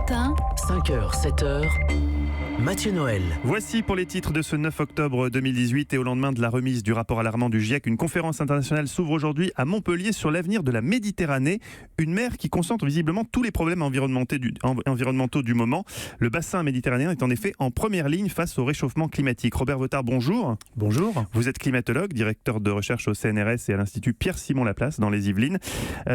matin, 5h, 7h, Mathieu Noël. Voici pour les titres de ce 9 octobre 2018 et au lendemain de la remise du rapport alarmant du GIEC, une conférence internationale s'ouvre aujourd'hui à Montpellier sur l'avenir de la Méditerranée, une mer qui concentre visiblement tous les problèmes environnementaux du moment. Le bassin méditerranéen est en effet en première ligne face au réchauffement climatique. Robert Votard, bonjour. Bonjour. Vous êtes climatologue, directeur de recherche au CNRS et à l'Institut Pierre-Simon Laplace dans les Yvelines.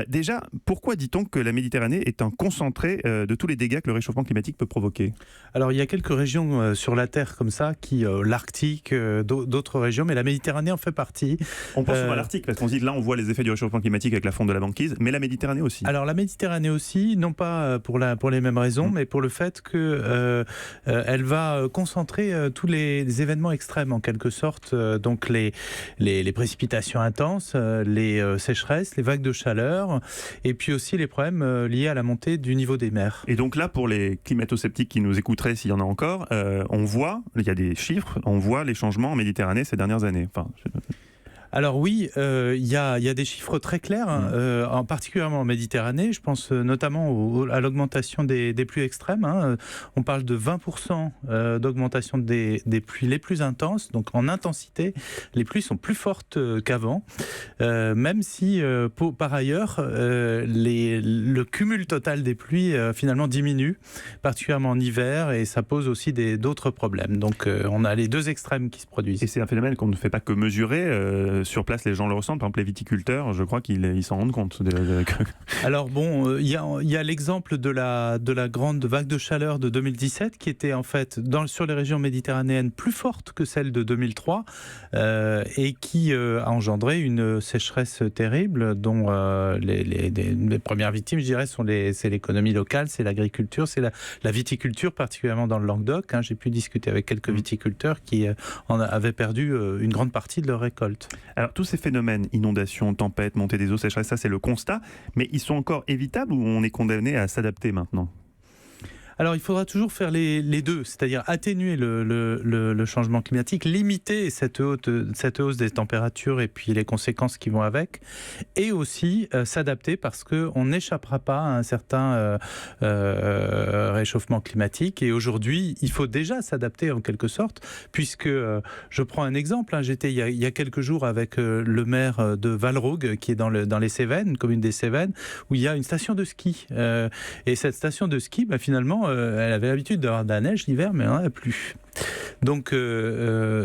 Déjà, pourquoi dit-on que la Méditerranée est un concentré de tous les dégâts que le réchauffement climatique peut provoquer ? Alors il y a quelques régions sur la Terre comme ça, l'Arctique, d'autres régions, mais la Méditerranée en fait partie. On pense souvent à l'Arctique parce qu'on se dit là on voit les effets du réchauffement climatique avec la fonte de la banquise, mais la Méditerranée aussi. Alors la Méditerranée aussi, non pas pour les mêmes raisons, mais pour le fait que elle va concentrer tous les événements extrêmes en quelque sorte, donc les précipitations intenses, les sécheresses, les vagues de chaleur, et puis aussi les problèmes liés à la montée du niveau des mers. Et donc là, pour les climato-sceptiques qui nous écouteraient, s'il y en a encore, on voit, il y a des chiffres, on voit les changements en Méditerranée ces dernières années. Alors oui, il y a des chiffres très clairs, en particulièrement en Méditerranée. Je pense notamment à l'augmentation des pluies extrêmes. On parle de 20% d'augmentation des pluies les plus intenses. Donc en intensité, les pluies sont plus fortes qu'avant. Même si, par ailleurs, le cumul total des pluies finalement diminue, particulièrement en hiver, et ça pose aussi d'autres problèmes. Donc on a les deux extrêmes qui se produisent. Et c'est un phénomène qu'on ne fait pas que mesurer. Sur place, les gens le ressentent. Par exemple, les viticulteurs, je crois qu'ils s'en rendent compte. Alors bon, il y a l'exemple de la grande vague de chaleur de 2017 qui était en fait sur les régions méditerranéennes plus forte que celle de 2003 et qui a engendré une sécheresse terrible dont les premières victimes, je dirais, c'est l'économie locale, c'est l'agriculture, c'est la viticulture, particulièrement dans le Languedoc. J'ai pu discuter avec quelques viticulteurs qui avaient perdu une grande partie de leur récolte. Alors tous ces phénomènes, inondations, tempêtes, montée des eaux, sécheresse, ça c'est le constat, mais ils sont encore évitables ou on est condamné à s'adapter maintenant ? Alors, il faudra toujours faire les deux, c'est-à-dire atténuer le changement climatique, limiter cette hausse des températures et puis les conséquences qui vont avec, et aussi s'adapter parce qu'on n'échappera pas à un certain réchauffement climatique. Et aujourd'hui, il faut déjà s'adapter en quelque sorte, puisque je prends un exemple. J'étais il y a quelques jours avec le maire de Valrogue, qui est dans les Cévennes, une commune des Cévennes, où il y a une station de ski. Et cette station de ski, finalement, elle avait l'habitude d'avoir de la neige l'hiver, mais elle n'en a plus. Donc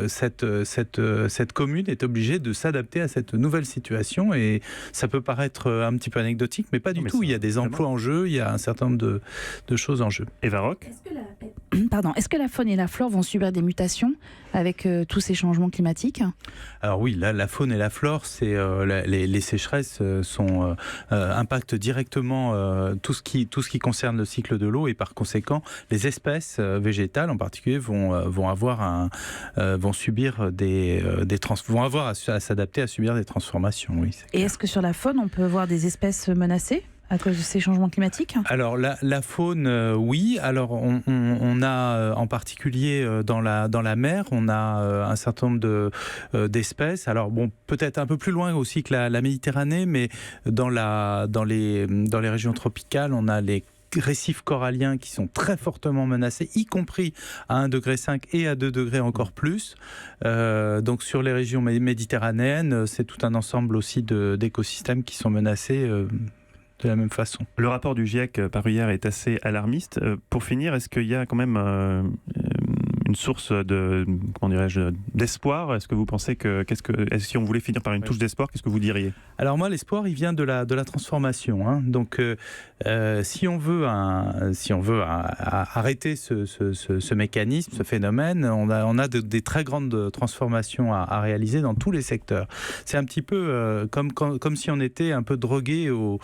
cette commune est obligée de s'adapter à cette nouvelle situation et ça peut paraître un petit peu anecdotique, mais pas du tout. Il y a des emplois en jeu, il y a un certain nombre de choses en jeu. Eva Rock ? Est-ce que la faune et la flore vont subir des mutations avec tous ces changements climatiques ? Alors oui, la faune et la flore, c'est les sécheresses impactent directement tout ce qui concerne le cycle de l'eau et par conséquent, les espèces végétales en particulier vont avoir à s'adapter à subir des transformations. Oui, et est-ce que sur la faune, on peut voir des espèces menacées à cause de ces changements climatiques ? Alors la faune, oui. Alors on a en particulier dans la mer, on a un certain nombre d'espèces. Alors bon, peut-être un peu plus loin aussi que la Méditerranée, mais dans les régions tropicales, on a les récifs coralliens qui sont très fortement menacés, y compris à 1,5 degré et à 2 degrés encore plus. Donc sur les régions méditerranéennes, c'est tout un ensemble aussi d'écosystèmes qui sont menacés de la même façon. Le rapport du GIEC paru hier est assez alarmiste. Pour finir, est-ce qu'il y a quand même une source d'espoir ? Est-ce que vous pensez si on voulait finir par une touche d'espoir, qu'est-ce que vous diriez ? Alors moi, l'espoir, il vient de la transformation. Donc, si on veut arrêter ce mécanisme, ce phénomène, on a des très grandes transformations à réaliser dans tous les secteurs. C'est un petit peu comme si on était un peu drogué au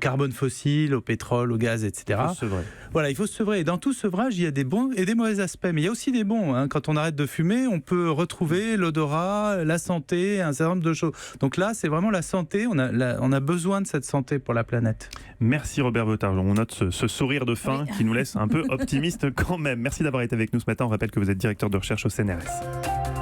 carbone fossile, au pétrole, au gaz, etc. Il faut se sevrer. Voilà, il faut se sevrer. Et dans tout sevrage, il y a des bons et des mauvais aspects, mais il y a aussi des bons. Quand on arrête de fumer, on peut retrouver l'odorat, la santé, un certain nombre de choses. Donc là, c'est vraiment la santé. On a besoin de cette santé pour la planète. Merci Robert Votard. On note ce sourire de fin qui nous laisse un peu optimiste quand même. Merci d'avoir été avec nous ce matin. On rappelle que vous êtes directeur de recherche au CNRS.